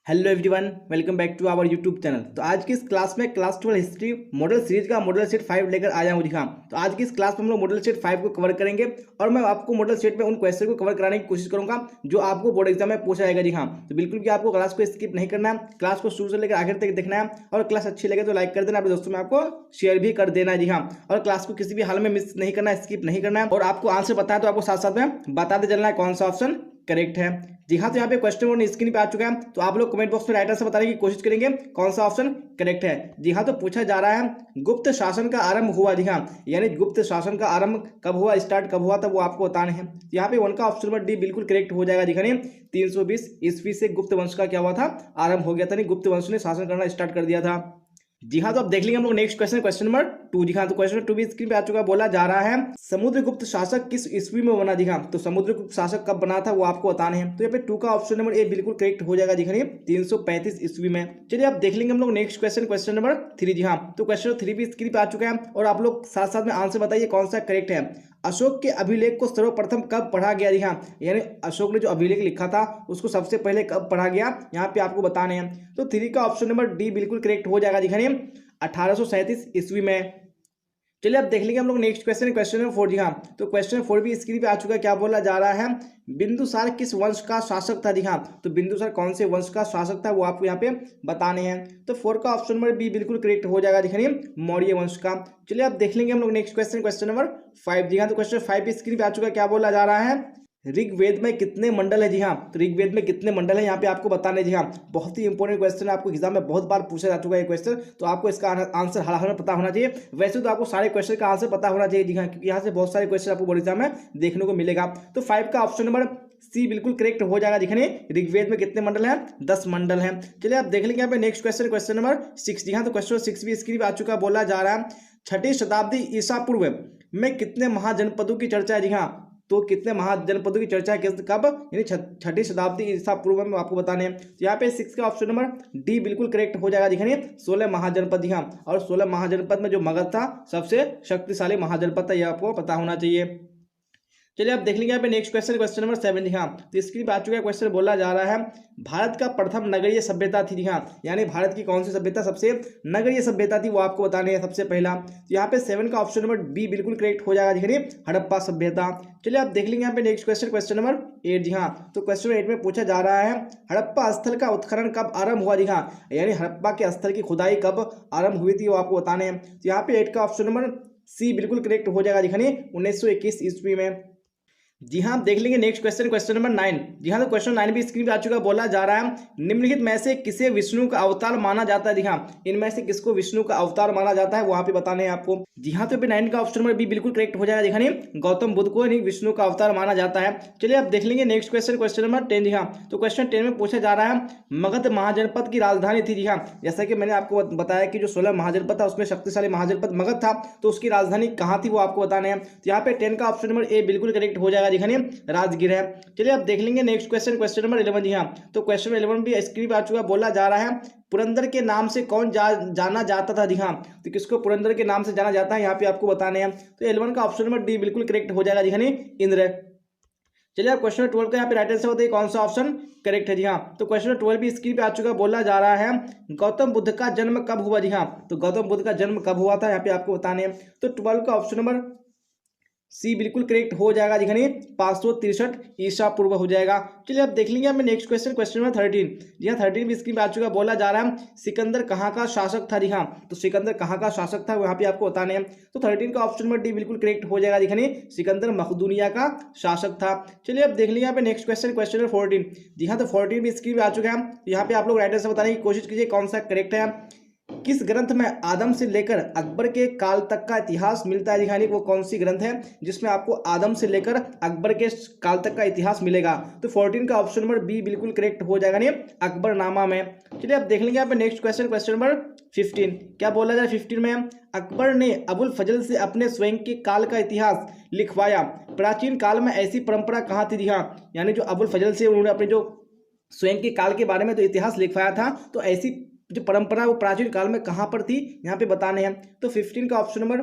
Hello everyone, welcome back to our YouTube channel. तो आज की इस क्लास में क्लास 12 हिस्ट्री मॉडल सीरीज का मॉडल सेट 5 लेकर आया हूँ। दिखा तो आज की इस क्लास में हम लोग मॉडल सेट 5 को कवर करेंगे और मैं आपको मॉडल सेट में उन क्वेश्चन को कवर कराने की कोशिश करूंगा जो आपको बोर्ड एग्जाम में पूछा जाएगा। जी हाँ, तो बिल्कुल भी आपको क्लास को स्किप नहीं करना है, क्लास को शुरू से लेकर आखिर तक देखना है और क्लास अच्छी लगे तो लाइक कर देना, अपने दोस्तों में आपको शेयर भी कर देना है। जी हाँ, और क्लास को किसी भी हाल में मिस नहीं करना है, स्किप नहीं करना है और आपको आंसर पता है तो आपको साथ साथ में बताते चलना है कौन सा ऑप्शन करेक्ट है। जी हाँ, तो यहाँ पे क्वेश्चन बोर्ड स्क्रीन पे आ चुका है, तो आप लोग कमेंट बॉक्स में राइट आंसर बताने की कोशिश करेंगे कौन सा ऑप्शन करेक्ट है। जी हाँ, तो पूछा जा रहा है गुप्त शासन का आरंभ हुआ। जी हाँ, यानी गुप्त शासन का आरंभ कब हुआ, स्टार्ट कब हुआ था, वो आपको बताना है। यहाँ पे वन का ऑप्शन नंबर डी बिल्कुल करेक्ट हो जाएगा। दिखाने 320 ईस्वी से गुप्त वंश का क्या हुआ था, आरंभ हो गया था, नहीं गुप्त वंश ने शासन करना स्टार्ट कर दिया था। जी हाँ, तो अब देख लेंगे हम लोग नेक्स्ट क्वेश्चन, क्वेश्चन नंबर 2। जी हाँ, तो क्वेश्चन नंबर 2 भी स्क्रीन पे आ चुका है। बोला जा रहा है समुद्रगुप्त शासक किस ईस्वी में बना। जी हाँ, तो समुद्रगुप्त शासक कब बना था वो आपको बताने हैं। तो यहाँ पे 2 का ऑप्शन नंबर ए बिल्कुल करेक्ट हो जाएगा। दिखाइए 335 ईस्वी में। चलिए अब देख लेंगे हम लोग नेक्स्ट क्वेश्चन, क्वेश्चन नंबर 3। जी हाँ, तो क्वेश्चन नंबर 3 भी स्क्रीन पे आ चुका है और आप लोग साथ साथ में आंसर बताइए कौन सा करेक्ट है। अशोक के अभिलेख को सर्वप्रथम कब पढ़ा गया। जी हाँ, यानी अशोक ने जो अभिलेख लिखा था उसको सबसे पहले कब पढ़ा गया, यहाँ पे आपको बताने हैं। तो 3 का ऑप्शन नंबर डी बिल्कुल करेक्ट हो जाएगा। दिखाइए 1837 ईस्वी में। चलिए अब देख लेंगे हम लोग नेक्स्ट क्वेश्चन, क्वेश्चन नंबर 4। जी हाँ, तो क्वेश्चन 4 भी स्क्रीन पे आ चुका है। क्या बोला जा रहा है, बिंदुसार किस वंश का शासक था। जी हाँ, तो बिंदुसार कौन से वंश का शासक था वो आपको यहाँ पे बताने हैं। तो 4 का ऑप्शन नंबर बी बिल्कुल करेक्ट हो जाएगा। दिखाइए मौर्य वंश का। चलिए अब देख लेंगे हम लोग नेक्स्ट क्वेश्चन, क्वेश्चन नंबर 5। जी हाँ, तो क्वेश्चन 5 भी स्क्रीन पे आ चुका है। क्या बोला जा रहा है, ऋग्वेद में कितने मंडल है। जी हाँ, तो ऋग्वेद में कितने मंडल है यहाँ पे आपको बताने। जी हाँ, बहुत ही इंपॉर्टेंट क्वेश्चन है, आपको एग्जाम में बहुत बार पूछा जा चुका है क्वेश्चन, तो आपको इसका आंसर हर हाल में पता होना चाहिए। वैसे तो आपको सारे क्वेश्चन का आंसर पता होना चाहिए। जी हाँ, क्योंकि यहाँ से बहुत सारे क्वेश्चन आपको बोर्ड एग्जाम में देखने को मिलेगा। तो 5 का ऑप्शन नंबर सी बिल्कुल करेक्ट हो जाएगा। दिखने ऋग्वेद में कितने मंडल हैं, 10 मंडल हैं। चलिए आप देख लेंगे यहाँ पे नेक्स्ट क्वेश्चन, क्वेश्चन नंबर 6। जी हाँ, तो क्वेश्चन 6 भी स्क्रीन पे आ चुका। बोला जा रहा है 6ठी शताब्दी ईसा पूर्व में कितने महाजनपदों की चर्चा है। जी हाँ, तो कितने महाजनपदों की चर्चा है कब, यानी 6ठी शताब्दी ईसा पूर्व में आपको बताने हैं। तो यहाँ पे 6 का ऑप्शन नंबर डी बिल्कुल करेक्ट हो जाएगा। दिखाइए 16 महाजनपद। यहाँ और 16 महाजनपद में जो मगध था सबसे शक्तिशाली महाजनपद था, यह आपको पता होना चाहिए। चलिए आप देख लेंगे यहाँ पे नेक्स्ट क्वेश्चन, क्वेश्चन नंबर 7। हाँ, तो स्क्रीन पे आ चुका है क्वेश्चन। बोला जा रहा है भारत का प्रथम नगरीय सभ्यता थी। हाँ, यानी भारत की कौन सी सभ्यता सबसे नगरीय सभ्यता थी वो आपको बताने हैं सबसे पहला। तो यहाँ पे 7 का ऑप्शन नंबर बी बिल्कुल करेक्ट हो जाएगा। देखिए हड़प्पा सभ्यता। चलिए आप देख लेंगे यहाँ पे नेक्स्ट क्वेश्चन, क्वेश्चन नंबर 8। जी हाँ, तो क्वेश्चन 8 में पूछा जा रहा है हड़प्पा स्थल का उत्खनन कब आरंभ हुआ। जी हाँ, यानी हड़प्पा के स्थल की खुदाई कब आरंभ हुई थी वो आपको बताने हैं। तो यहाँ पे 8 का ऑप्शन नंबर सी बिल्कुल करेक्ट हो जाएगा। दिखाने 1921 ईस्वी में। जी हाँ, देख लेंगे नेक्स्ट क्वेश्चन, क्वेश्चन नंबर 9। जी हाँ, तो क्वेश्चन 9 भी स्क्रीन पे आ चुका। बोला जा रहा है निम्नलिखित में से किसे विष्णु का अवतार माना जाता है। जी हाँ, इनमें से किसको विष्णु का अवतार माना जाता है वहां पे बताने हैं आपको। जी हाँ, तो 9 का ऑप्शन नंबर बी बिल्कुल करेक्ट हो जाएगा। दिखाने गौतम बुद्ध को विष्णु का अवतार माना जाता है। चलिए आप देख लेंगे नेक्स्ट क्वेश्चन, क्वेश्चन नंबर 10। जी हाँ, तो क्वेश्चन 10 में पूछा जा रहा है मगध महाजनपद की राजधानी थी। जी हाँ, जैसा कि मैंने आपको बताया कि जो 16 महाजनपद था उसमें शक्तिशाली महाजनपद मगध था, तो उसकी राजधानी कहाँ थी वो आपको बताने हैं। तो यहाँ पे 10 का ऑप्शन नंबर ए बिल्कुल करेक्ट हो जाएगा। दिखाने राजगीर है। चलिए आप देख लेंगे नेक्स्ट क्वेश्चन, क्वेश्चन नंबर 11। जी हाँ, तो क्वेश्चन 11 भी स्क्रीन पर आ चुका। बोला जा रहा है पुरंदर के नाम से कौन जाना जाता था। जी हाँ, तो किसको पुरंदर के नाम से जाना जाता है यहाँ पे आपको बताने हैं। तो 11 का ऑप्शन नंबर डी बिल्कुल करेक्ट हो जाएगा। दिखाने इंद्र। चलिए आप क्वेश्चन 12 का यहाँ पे राइट आंसर बताइए कौन सा ऑप्शन करेक्ट है। जी हाँ, तो क्वेश्चन 12 भी स्क्रीन पे आ चुका। बोला जा रहा है गौतम बुद्ध का जन्म कब हुआ। जी हाँ, तो गौतम बुद्ध का जन्म कब हुआ था यहाँ पे आपको बताने हैं। तो 12 का ऑप्शन नंबर सी बिल्कुल करेक्ट हो जाएगा। दिखाने 563 ईसा पूर्व हो जाएगा। चलिए अब देख लेंगे हमें नेक्स्ट क्वेश्चन, क्वेश्चन नंबर 13। जी हाँ, 13 भी स्क्रीन पे आ चुका। बोला जा रहा है सिकंदर कहाँ का शासक था। जी हाँ, तो सिकंदर कहाँ का शासक था वहाँ पे आपको बताने हैं। तो 13 का ऑप्शन नंबर डी बिल्कुल करेक्ट हो जाएगा। दिखाने सिकंदर मकदूनिया का शासक था। चलिए अब देख लेंगे यहाँ पे नेक्स्ट क्वेश्चन, क्वेश्चन नंबर 14। जी हाँ, तो 14 भी स्क्रीन पे आ चुका है। यहाँ पे आप लोग राइट आंसर बताने की कोशिश कीजिए कौन सा करेक्ट है। किस ग्रंथ में आदम से लेकर अकबर के काल तक का इतिहास मिलता है। दिखाने वो कौन सी ग्रंथ है जिसमें आपको आदम से लेकर अकबर के काल तक का इतिहास मिलेगा। तो 14 का ऑप्शन नंबर बी बिल्कुल करेक्ट हो जाएगा नहीं अकबरनामा में। चलिए अब देख लेंगे यहाँ पे नेक्स्ट क्वेश्चन, क्वेश्चन नंबर 15। क्या बोला जाए 15 में, अकबर ने अबुल फजल से अपने स्वयं के काल का इतिहास लिखवाया। प्राचीन काल में ऐसी परंपरा कहाँ थी। हाँ, यानी जो अबुल फजल से उन्होंने अपने जो स्वयं के काल के बारे में तो इतिहास लिखवाया था, तो ऐसी जो परंपरा वो प्राचीन काल में कहाँ पर थी यहाँ पे बताने हैं। तो 15 का ऑप्शन नंबर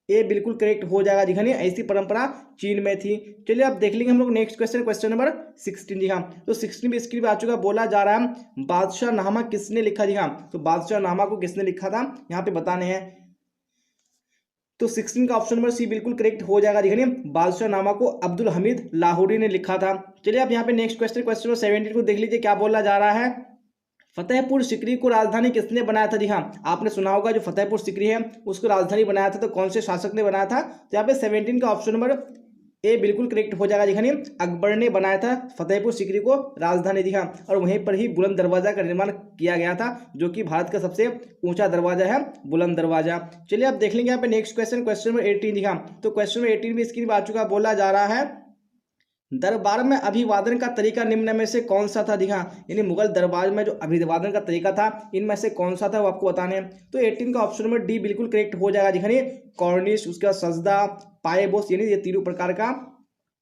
ए बिल्कुल करेक्ट हो जाएगा जी हाँ। ऐसी परंपरा चीन में थी। चलिए अब देख लेंगे हम लोग नेक्स्ट क्वेश्चन, क्वेश्चन नंबर 16 जी हाँ। तो 16 भी स्क्रीन पे आ चुका, बोला जा रहा है बादशाह नामा किसने लिखा जी हाँ। तो बादशाह नामा को किसने लिखा था यहाँ पे बताने हैं। तो 16 का ऑप्शन नंबर सी बिल्कुल करेक्ट हो जाएगा जी हाँ। बादशाह नामा को अब्दुल हमीद लाहौरी ने लिखा था। चलिए अब यहाँ पे नेक्स्ट क्वेश्चन, क्वेश्चन नंबर 17 को देख लीजिए क्या बोला जा रहा है। फतेहपुर सिकरी को राजधानी किसने बनाया था जी हाँ। आपने सुना होगा जो फतेहपुर सिकरी है उसको राजधानी बनाया था, तो कौन से शासक ने बनाया था। तो यहाँ पे 17 का ऑप्शन नंबर ए बिल्कुल करेक्ट हो जाएगा जी हाँ। अकबर ने बनाया था फतेहपुर सिकरी को राजधानी जी हाँ, और वहीं पर ही बुलंद दरवाजा का निर्माण किया गया था, जो कि भारत का सबसे ऊंचा दरवाजा है, बुलंद दरवाजा। चलिए अब देख लेंगे यहाँ पे नेक्स्ट क्वेश्चन, क्वेश्चन नंबर 18 जी हाँ। तो क्वेश्चन नंबर 18 भी स्क्रीन पर आ चुका, बोला जा रहा है दरबार में अभिवादन का तरीका निम्न में से कौन सा था जी हाँ। यानी मुगल दरबार में जो अभिवादन का तरीका था इनमें से कौन सा था वो आपको बताने हैं। तो 18 का ऑप्शन नंबर डी बिल्कुल करेक्ट हो जाएगा जी हाँ। कॉर्निश, उसके बाद सजदा, पाएबोस, यानी ये तीनों प्रकार का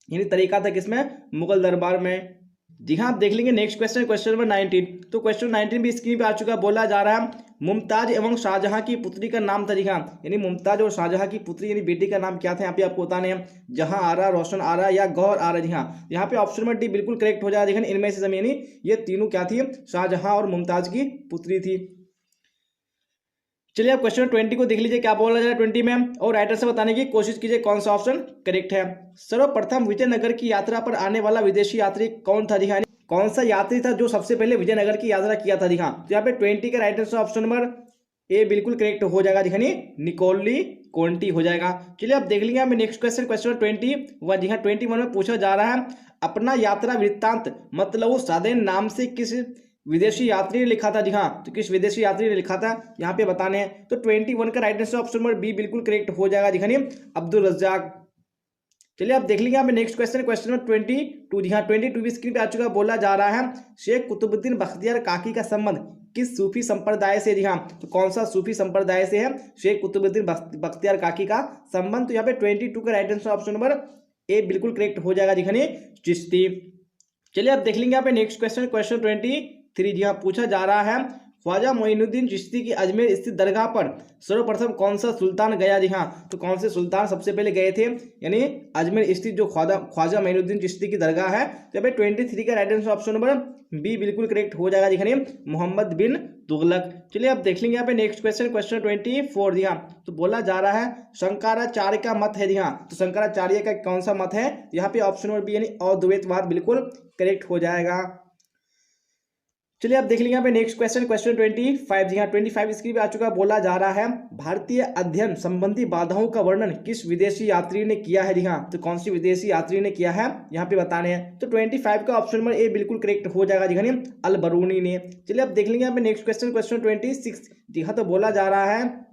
यानी तरीका था किसमें, मुगल दरबार में जी हाँ। आप देख लेंगे नेक्स्ट क्वेश्चन, क्वेश्चन नंबर 19। तो क्वेश्चन 19 भी स्क्रीन पे आ चुका, बोला जा रहा है मुमताज एवं शाहजहां की पुत्री का नाम था जी हाँ। यानी मुमताज और शाहजहां की पुत्री यानी बेटी का नाम क्या था यहाँ पे आपको बताने हैं। जहां आरा, रोशन आरा या गौहर आरा जी हाँ। यहाँ पे ऑप्शन नंबर डी बिल्कुल करेक्ट हो जाएगा जी हाँ। इनमें से यानी ये तीनों क्या थी, शाहजहां और मुमताज की पुत्री थी। चलिए अब क्वेश्चन 20 को देख लीजिए क्या बोला जा रहा है 20 में, और राइटर से बताने की कोशिश कीजिए कौन सा ऑप्शन करेक्ट है। सर्वप्रथम विजयनगर की यात्रा पर आने वाला विदेशी यात्री कौन था जी हाँ। कौन सा यात्री था जो सबसे पहले विजयनगर की यात्रा किया था जी हाँ। तो यहाँ पे 20 का right answer option number A बिल्कुल करेक्ट हो जाएगा जी हाँ, निकोली कोंटी हो जाएगा। चलिए अब देख लेंगे हमें नेक्स्ट क्वेश्चन, क्वेश्चन 21 जी हाँ। 21 में पूछा जा रहा है अपना यात्रा वृत्तांत मतलब सादेन नाम से किस विदेशी यात्री ने लिखा था जी हाँ। तो किस विदेशी यात्री ने लिखा था यहाँ पे बताने हैं। तो 21 का right answer option number B बिल्कुल करेक्ट हो जाएगा जी हाँ, अब्दुल रज्जाक। चलिए आप देख लीजिए यहाँ पे नेक्स्ट क्वेश्चन, क्वेश्चन नंबर 22 जी हाँ। 22 भी स्क्रीन पे आ चुका, बोला जा रहा है शेख कुतुबुद्दीन बख्तियार काकी का संबंध किस सूफी संप्रदाय से जी हाँ। तो कौन सा सूफी संप्रदाय से है शेख कुतुबुद्दीन बख्तियार काकी का संबंध। तो यहाँ पे 22 का right answer option number A बिल्कुल करेक्ट हो जाएगा जी हाँ, चिश्ती। चलिए आप देख लेंगे यहाँ पे नेक्स्ट क्वेश्चन, क्वेश्चन 23 जी हाँ। पूछा जा रहा है ख्वाजा मोइनुद्दीन चिश्ती की अजमेर स्थित दरगाह पर सर्वप्रथम कौन सा सुल्तान गया जी हाँ। तो कौन से सुल्तान सबसे पहले गए थे यानी अजमेर स्थित जो ख्वाजा मोइनुद्दीन चिश्ती की दरगाह है। तो यहाँ पे 23 का right answer option number B बिल्कुल करेक्ट हो जाएगा जी हाँ, मोहम्मद बिन तुगलक। चलिए अब देख लेंगे यहाँ पे नेक्स्ट क्वेश्चन, क्वेश्चन 24 जी हाँ। तो बोला जा रहा है शंकराचार्य का मत है जी हाँ। तो शंकराचार्य का कौन सा मत है, यहाँ पे ऑप्शन नंबर बी यानी अद्वैतवाद बिल्कुल करेक्ट हो जाएगा। चलिए अब देख लेंगे यहाँ पे नेक्स्ट क्वेश्चन, क्वेश्चन 25 जी हाँ। 25 स्क्रीन पे आ चुका, बोला जा रहा है भारतीय अध्ययन संबंधी बाधाओं का वर्णन किस विदेशी यात्री ने किया है जी हाँ। तो कौन सी विदेशी यात्री ने किया है यहाँ पे बताने हैं। तो 25 का ऑप्शन नंबर ए बिल्कुल करेक्ट हो जाएगा जी हाँ, अल बरूनी ने। चलिए अब देख लेंगे यहाँ पे नेक्स्ट क्वेश्चन, क्वेश्चन 26 जी हाँ। तो बोला जा रहा है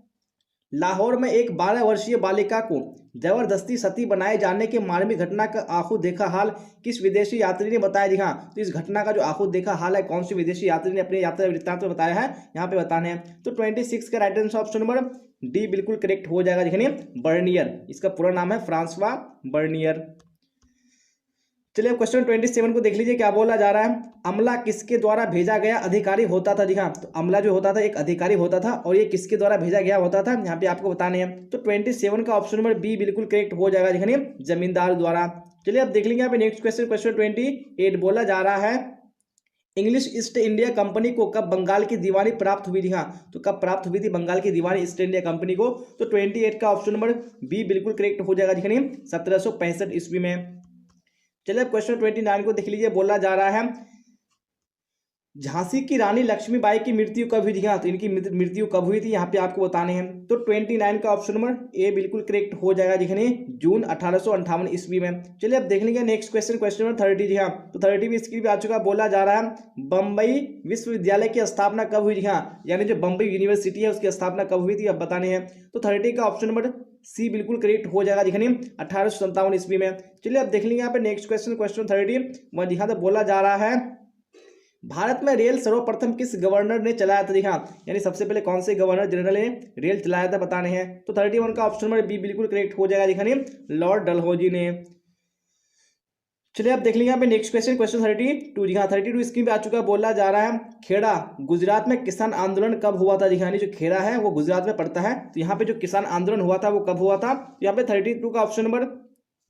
लाहौर में एक 12 वर्षीय बालिका को जबरदस्ती सती बनाए जाने के मार्मिक घटना का आंखों देखा हाल किस विदेशी यात्री ने बताया जी हाँ। तो इस घटना का जो आंखों देखा हाल है कौन सी विदेशी यात्री ने अपने यात्रा वृत्तांत में बताया है यहाँ पे बताने हैं। तो 26 का right answer option number D बिल्कुल करेक्ट हो जाएगा जी, बर्नियर। इसका पूरा नाम है फ्रांसवा बर्नियर। चलिए क्वेश्चन 27 को देख लीजिए क्या बोला जा रहा है अमला किसके द्वारा भेजा गया अधिकारी होता था जी हाँ। तो अमला जो होता था एक अधिकारी होता था, और ये किसके द्वारा भेजा गया होता था यहाँ पे आपको बताने हैं। तो 27 का ऑप्शन नंबर बी बिल्कुल करेक्ट हो जाएगा जी हाँ, जमींदार द्वारा। चलिए अब देख लेंगे यहाँ पे नेक्स्ट क्वेश्चन, क्वेश्चन 28 बोला जा रहा है इंग्लिश ईस्ट इंडिया कंपनी को कब बंगाल की दीवानी प्राप्त हुई थी हाँ। तो कब प्राप्त हुई थी बंगाल की दीवानी ईस्ट इंडिया कंपनी को। तो 28 का ऑप्शन नंबर बी बिल्कुल करेक्ट हो जाएगा जी हाँ, 1765 ईस्वी में। चलिए क्वेश्चन 29 को देख लीजिए, बोला जा रहा है झांसी की रानी लक्ष्मीबाई की मृत्यु कब हुई थी हाँ। तो इनकी मृत्यु कब हुई थी यहाँ पे आपको बताने हैं। तो 29 का ऑप्शन नंबर ए बिल्कुल करेक्ट हो जाएगा जी हाँ, जून 1858 ईस्वी में। चलिए अब देख लेंगे नेक्स्ट क्वेश्चन, क्वेश्चन नंबर 30 जी हाँ। तो 30 भी स्क्रीन पे आ चुका, बोला जा रहा है बम्बई विश्वविद्यालय की स्थापना कब हुई थी हाँ। यानी जो बम्बई यूनिवर्सिटी है उसकी स्थापना कब हुई थी अब बताने हैं। तो 30 का ऑप्शन नंबर सी बिल्कुल करेक्ट हो जाएगा जी हाँ, 1857 ईस्वी में। चलिए अब देख लेंगे यहाँ पे नेक्स्ट क्वेश्चन, क्वेश्चन 30 जी हाँ। तो बोला जा रहा है भारत में रेल सर्वप्रथम किस गवर्नर ने चलाया था जी हाँ। यानी सबसे पहले कौन से गवर्नर जनरल ने रेल चलाया था बताने हैं। तो 31 का ऑप्शन नंबर बी बिल्कुल करेक्ट हो जाएगा जी हाँ, लॉर्ड डलहौजी ने। चलिए आप देख लीजिए यहाँ पे नेक्स्ट क्वेश्चन, क्वेश्चन 32 जी हाँ 32 स्क्रीन पे आ चुका है। बोला जा रहा है खेड़ा गुजरात में किसान आंदोलन कब हुआ था। जी हाँ, जो खेड़ा है वो गुजरात में पड़ता है। तो यहाँ पे जो किसान आंदोलन हुआ था वो कब हुआ था। तो यहाँ पे 32 का ऑप्शन नंबर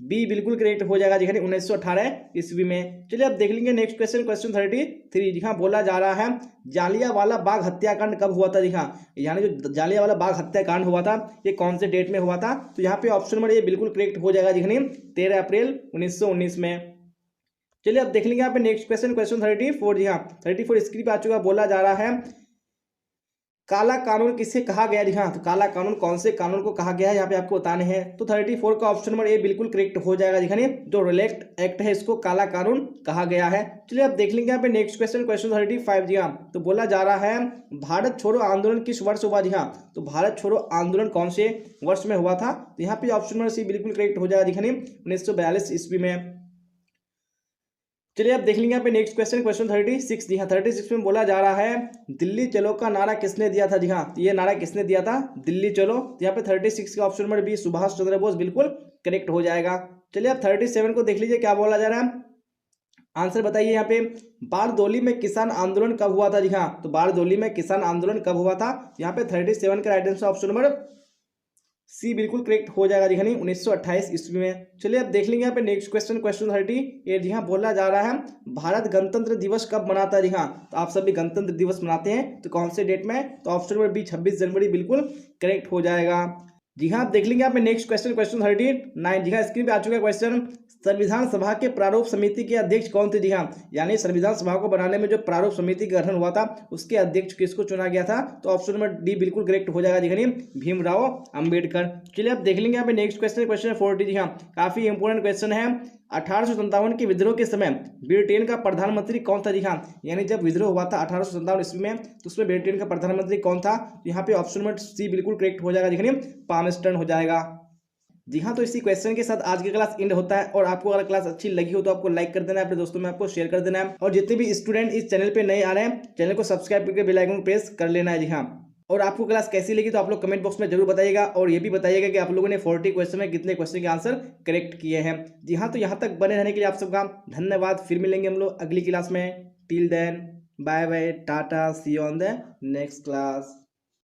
बी बिल्कुल करेक्ट हो जाएगा जी हाँ, 1918 ईस्वी में। चलिए अब देख लेंगे नेक्स्ट क्वेश्चन, क्वेश्चन 33 जी हाँ। बोला जा रहा है जालियांवाला बाग हत्याकांड कब हुआ था। जी हाँ, यानी जो जालियांवाला बाग हत्याकांड हुआ था ये कौन से डेट में हुआ था। तो यहाँ पे ऑप्शन नंबर ये बिल्कुल करेक्ट हो जाएगा जी हाँ, 13 अप्रैल 1919 में। चलिए अब देख लेंगे यहाँ पे नेक्स्ट क्वेश्चन, क्वेश्चन 34 जी हाँ 34 स्क्रीन पे आ चुका। बोला जा रहा है काला कानून किसे कहा गया। जी हाँ, तो काला कानून कौन से कानून को कहा गया है यहाँ पे आपको बताने हैं। तो 34 का ऑप्शन नंबर ए बिल्कुल करेक्ट हो जाएगा। जी हाँ, जो रिलेक्ट एक्ट है इसको काला कानून कहा गया है। चलिए अब देख लेंगे यहाँ पे नेक्स्ट क्वेश्चन, क्वेश्चन 35 जी हाँ। तो बोला जा रहा है भारत छोड़ो आंदोलन किस वर्ष हुआ। जी हाँ, तो भारत छोड़ो आंदोलन कौन से वर्ष में हुआ था। तो यहाँ पे ऑप्शन नंबर सी बिल्कुल करेक्ट हो जाएगा। जी हाँ, 1942 ईस्वी में। चलिए आप देख लेंगे यहाँ पे नेक्स्ट क्वेश्चन, क्वेश्चन 36 जी हाँ 36 में बोला जा रहा है दिल्ली चलो का नारा किसने दिया था। जी हाँ, तो ये नारा किसने दिया था, दिल्ली चलो। तो यहाँ पे 36 का option number B Subhash Chandra Bose बिल्कुल करेक्ट हो जाएगा। चलिए आप 37 को देख लीजिए क्या बोला जा रहा है, आंसर बताइए यहाँ पे। बारदोली में किसान आंदोलन कब हुआ था। जी हाँ, तो बारदोली में किसान आंदोलन कब हुआ था। यहाँ पे 37 का right answer option number C बिल्कुल करेक्ट हो जाएगा। जी हाँ, 1928 ईस्वी में। चलिए अब देख लेंगे यहाँ पे नेक्स्ट क्वेश्चन, क्वेश्चन 38 जी हाँ। बोला जा रहा है भारत गणतंत्र दिवस कब मनाता है। जी हाँ, तो आप सभी गणतंत्र दिवस मनाते हैं तो कौन से डेट में। तो ऑप्शन नंबर बी 26 जनवरी बिल्कुल करेक्ट हो जाएगा। जी हाँ, आप देख लेंगे यहाँ पे नेक्स्ट क्वेश्चन, क्वेश्चन 39 जी हाँ। स्क्रीन पे आ चुका है क्वेश्चन, संविधान सभा के प्रारूप समिति के अध्यक्ष कौन थे। जी हाँ, यानी संविधान सभा को बनाने में जो प्रारूप समिति का गठन हुआ था उसके अध्यक्ष किसको चुना गया था। तो ऑप्शन नंबर डी बिल्कुल करेक्ट हो जाएगा। जी हाँ, भीमराव अंबेडकर। चलिए आप देख लेंगे यहाँ पे नेक्स्ट क्वेश्चन, क्वेश्चन 40 जी हाँ। काफी इंपोर्टेंट क्वेश्चन है। 1857 के विद्रोह के समय ब्रिटेन का प्रधानमंत्री कौन था। जी हाँ, यानी जब विद्रोह हुआ था 1857 ईस्वी में तो उसमें ब्रिटेन का प्रधानमंत्री कौन था। यहाँ पे ऑप्शन नंबर सी बिल्कुल करेक्ट हो जाएगा। जी हाँ, पामस्टर्न हो जाएगा। जी हाँ, तो इसी क्वेश्चन के साथ आज की क्लास एंड होता है। और आपको अगर क्लास अच्छी लगी हो तो आपको लाइक कर देना है, अपने दोस्तों में आपको शेयर कर देना है। और जितने भी स्टूडेंट इस चैनल पे नए आ रहे हैं चैनल को सब्सक्राइब करके बेल आइकन प्रेस कर लेना है। जी हाँ, और आपको क्लास कैसी लगी तो आप लोग कमेंट बॉक्स में जरूर बताइएगा। और ये भी बताइएगा कि आप लोगों ने 40 क्वेश्चन में कितने क्वेश्चन के आंसर करेक्ट किए हैं। जी हाँ, तो यहाँ तक बने रहने के लिए आप सबका धन्यवाद। फिर मिलेंगे हम लोग अगली क्लास में। Till then bye bye, tata, see you on the next class.